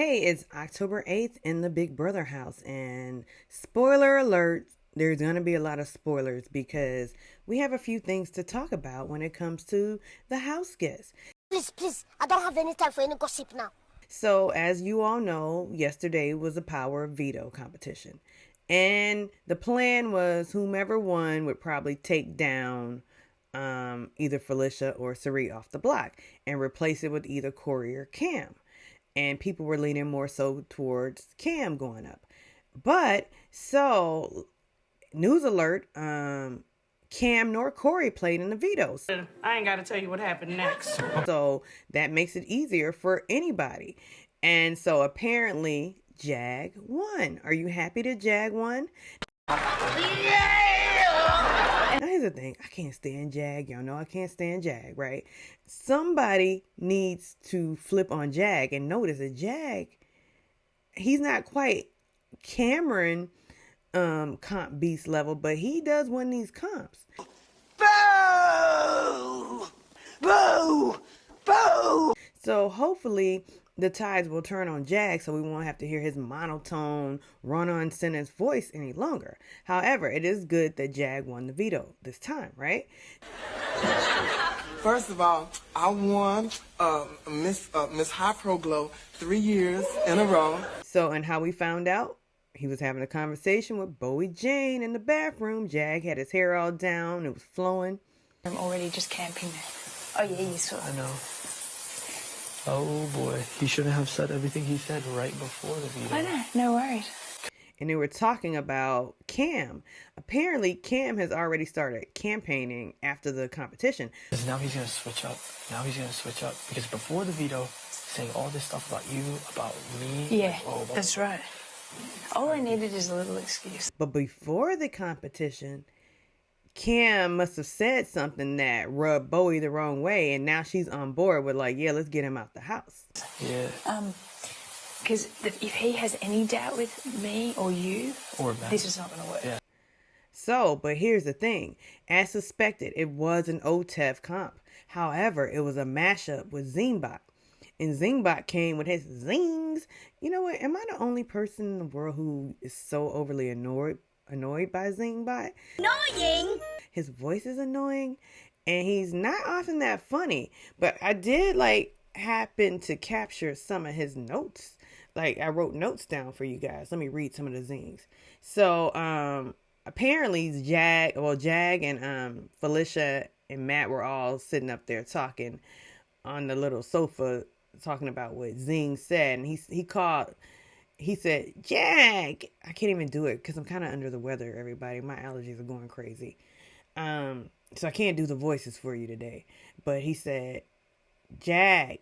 Hey, it's October 8th in the Big Brother house, and spoiler alert, there's going to be a lot of spoilers because we have a few things to talk about when it comes to the house guests. Please, I don't have any time for any gossip now. So, as you all know, yesterday was a power of veto competition, and the plan was whomever won would probably take down either Felicia or Sari off the block and replace it with either Corey or Cam. And people were leaning more so towards Cam going up. But so news alert, Cam nor Corey played in the vetoes. I ain't got to tell you what happened next. So that makes it easier for anybody. And so apparently Jag won. Are you happy that Jag won? Yeah! Now here's the thing. I can't stand Jag. Y'all know I can't stand Jag, right? Somebody needs to flip on Jag and notice that Jag, he's not quite Cameron comp beast level, but he does win these comps. Boo! Boo! Boo! So hopefully the tides will turn on Jag so we won't have to hear his monotone, run-on sentence voice any longer. However, it is good that Jag won the veto this time, right? First of all, I won Miss High Pro Glow 3 years in a row. So, and how we found out? He was having a conversation with Bowie Jane in the bathroom. Jag had his hair all down. It was flowing. I'm already just camping there. Oh, yeah, you saw. I know. Oh, boy. He shouldn't have said everything he said right before the veto. I know. No worries. And they were talking about Cam. Apparently, Cam has already started campaigning after the competition. Because now he's going to switch up. Because before the veto, saying all this stuff about you, about me. Yeah, that's right. All I needed is a little excuse. But before the competition, Cam must have said something that rubbed Bowie the wrong way, and now she's on board with like, yeah, let's get him out the house. Yeah. Because if he has any doubt with me or you, or Matt, this is not going to work. Yeah. So, but here's the thing. As suspected, it was an OTEV comp. However, it was a mashup with Zingbot. And Zingbot came with his zings. You know what? Am I the only person in the world who is so overly annoyed by Zingbot? Annoying! His voice is annoying, and he's not often that funny. But I did happen to capture some of his notes. I wrote notes down for you guys. Let me read some of the zings. So apparently Jag and Felicia and Matt were all sitting up there talking on the little sofa, talking about what Zing said, and he said, Jag, I can't even do it because I'm kind of under the weather, everybody. My allergies are going crazy. So I can't do the voices for you today. But he said, Jag,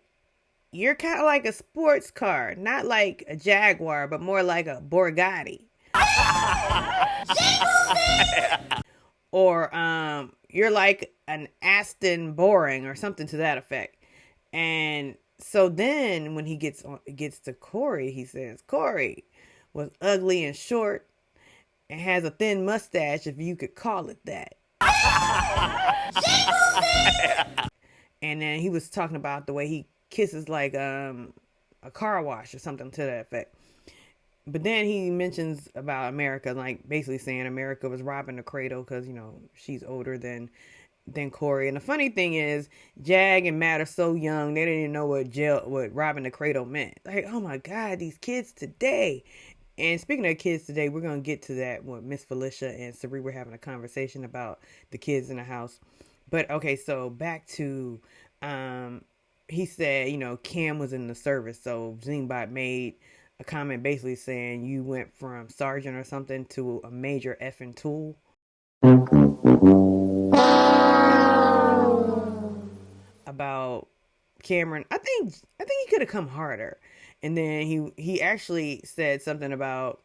you're kind of like a sports car, not like a Jaguar, but more like a Bugatti. Or you're like an Aston Boring or something to that effect. And so then when he gets to Corey, he says, Corey was ugly and short and has a thin mustache, if you could call it that. And then he was talking about the way he kisses like a car wash or something to that effect. But then he mentions about America, like basically saying America was robbing the cradle because, you know, she's older than Corey. And the funny thing is, Jag and Matt are so young, they didn't even know what robbing the cradle meant. Like, oh my God, these kids today. And speaking of kids today, we're going to get to that when Miss Felicia and Sari were having a conversation about the kids in the house. But okay, so back to, he said, you know, Cam was in the service. So Zingbot made a comment basically saying you went from sergeant or something to a major effing tool. About Cameron, I think he could have come harder. And then he actually said something about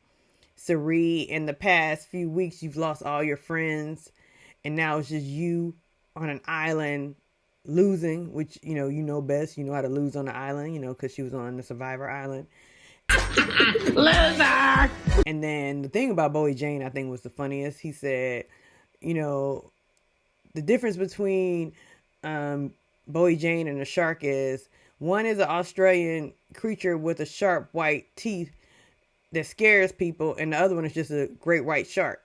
Sari, in the past few weeks you've lost all your friends and now it's just you on an island losing, which you know best. You know how to lose on the island, because she was on the Survivor Island. Loser. And then the thing about Bowie Jane, I think, was the funniest. He said, the difference between Bowie Jane and the shark is One is an Australian creature with a sharp white teeth that scares people, and the other one is just a great white shark.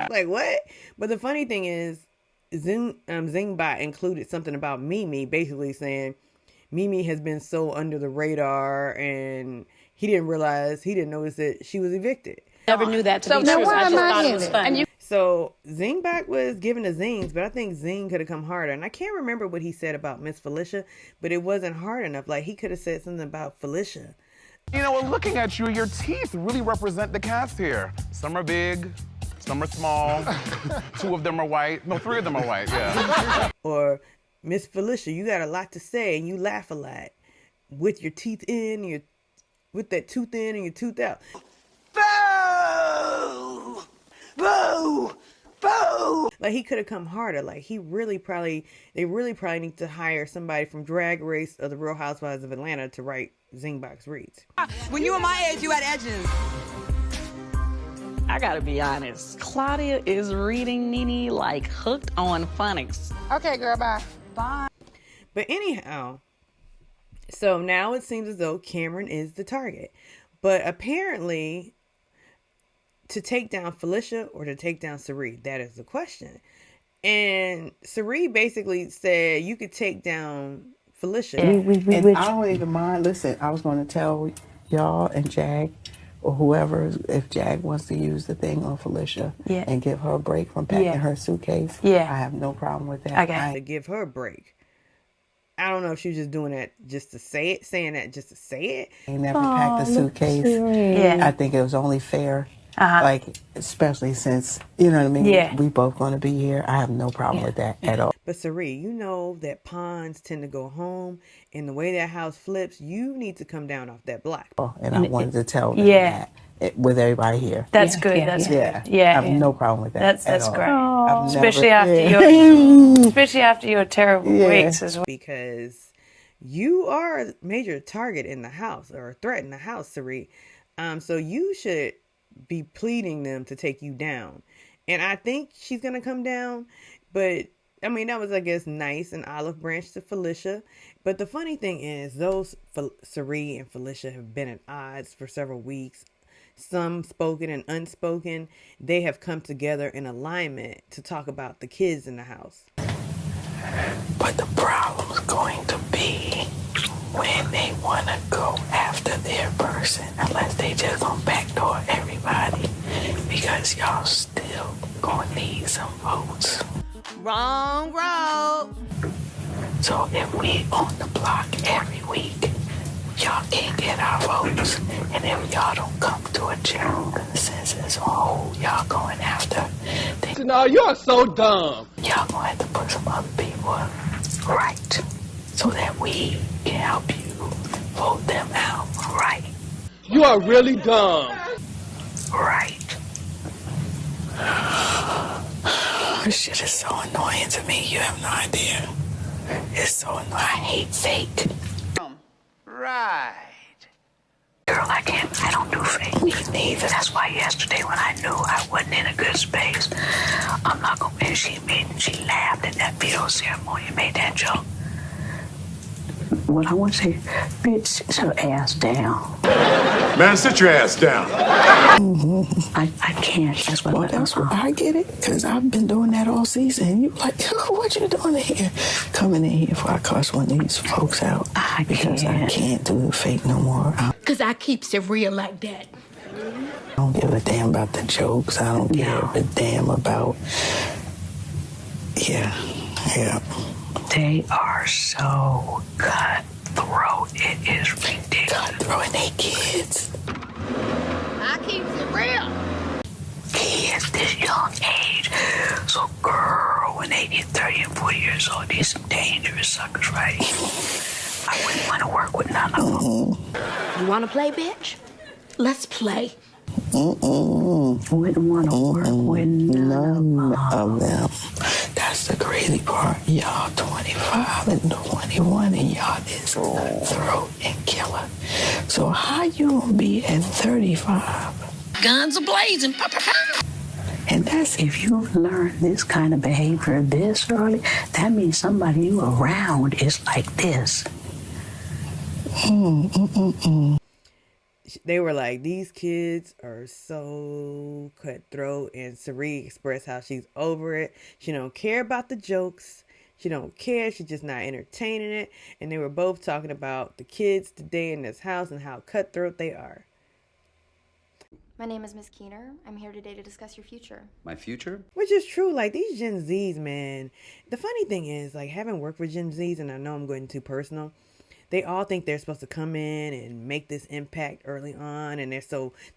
Like, what? But the funny thing is, Zingbot included something about Mimi, basically saying Mimi has been so under the radar, and he didn't notice that she was evicted. Never knew that to be true. I just thought it was funny. So Zingbot was giving the zings, but I think Zing could have come harder. And I can't remember what he said about Miss Felicia, but it wasn't hard enough. Like, he could have said something about Felicia. You know, looking at you, your teeth really represent the cast here. Some are big, some are small. 2 of them are white. No, 3 of them are white, yeah. Or, Miss Felicia, you got a lot to say and you laugh a lot. With your teeth in, with that tooth in and your tooth out. Boo! Boo! Boo! Like, he could have come harder. Like, they really probably need to hire somebody from Drag Race or the Real Housewives of Atlanta to write Zingbox reads. When you were my age, you had edges. I gotta be honest. Claudia is reading Nene like hooked on phonics. Okay, girl, bye. Bye. But anyhow, so now it seems as though Cameron is the target. But apparently, to take down Felicia or to take down Cirie, that is the question. And Cirie basically said you could take down Felicia. And I don't even mind. Listen, I was going to tell y'all and Jag or whoever, if Jag wants to use the thing on Felicia and give her a break from packing her suitcase, I have no problem with that. Okay. To give her a break. I don't know if she was just doing that just to say it, saying that just to say it. They never packed a suitcase. I think it was only fair. Like, especially since, you know what I mean? We both going to be here. I have no problem with that at all. But Cirie, you know that pawns tend to go home, and the way that house flips, you need to come down off that block. And I wanted to tell them that with everybody here. That's good. That's good. I have no problem with that. That's at great. all. Especially after your terrible weeks as well. Because you are a major target in the house, or a threat in the house, Cirie. So you should be pleading them to take you down. And I think she's going to come down. But, I mean, that was, I guess, nice and olive branch to Felicia. But the funny thing is, those Cirie and Felicia have been at odds for several weeks. Some spoken and unspoken. They have come together in alignment to talk about the kids in the house. But the problem's going to be when they want to go after their person, unless they just gonna backdoor everybody, because y'all still gonna need some votes. Wrong road. So if we on the block every week, y'all can't get our votes. And if y'all don't come to a general consensus on who y'all going after, then no, you're so dumb. Y'all gonna have to put some other people right, so that we can help you vote them out right. You are really dumb. Right. This shit is so annoying to me. You have no idea. It's so annoying. I hate fake. Right. Girl, I don't do fake neither. That's why yesterday when I knew I wasn't in a good space, I'm not gonna, and she laughed at that veto ceremony and made that joke. What I want to say, bitch, sit her ass down. Man, sit your ass down. I can't. That's what I get it, because I've been doing that all season. You like, what you doing in here? Coming in here before I cuss one of these folks out. I can't do the fake no more. Because I keeps it real like that. I don't give a damn about the jokes. I don't give a damn about... Yeah. They are so cutthroat. It is ridiculous. Cutthroat and they kids. I keeps it real. Kids this young age. So, girl, when they get 30 and 40 years old, they're some dangerous suckers, right? I wouldn't want to work with none of them. You want to play, bitch? Let's play. Wouldn't want to work with none of them. That's the crazy part. Y'all 25 and 21 and y'all is cutthroat and killer. So how you gonna be at 35 Guns are blazing. Pow, pow, pow. And that's if you learn this kind of behavior this early, that means somebody you around is like this. They were like, these kids are so cutthroat, and Sari expressed how she's over it. She don't care about the jokes. She don't care. She's just not entertaining it. And they were both talking about the kids today in this house and how cutthroat they are. My name is Miss Keener. I'm here today to discuss your future. My future? Which is true. Like, these Gen Zs, man. The funny thing is, like, having worked with Gen Zs, and I know I'm going too personal, they all think they're supposed to come in and make this impact early on, and they're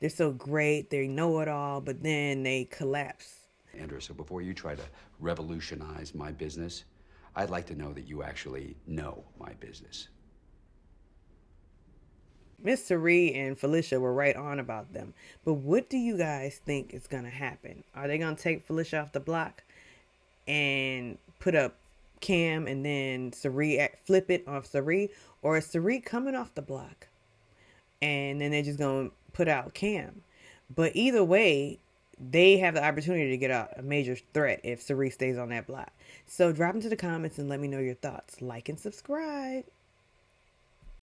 so great, they know it all, but then they collapse. Andrew, so before you try to revolutionize my business, I'd like to know that you actually know my business. Miss Sari and Felicia were right on about them. But what do you guys think is going to happen? Are they going to take Felicia off the block and put up Cam and then Sari flip it off Sari? Or is Sari coming off the block and then they're just going to put out Cam? But either way, they have the opportunity to get a major threat if Sari stays on that block. So drop into the comments and let me know your thoughts. Like and subscribe.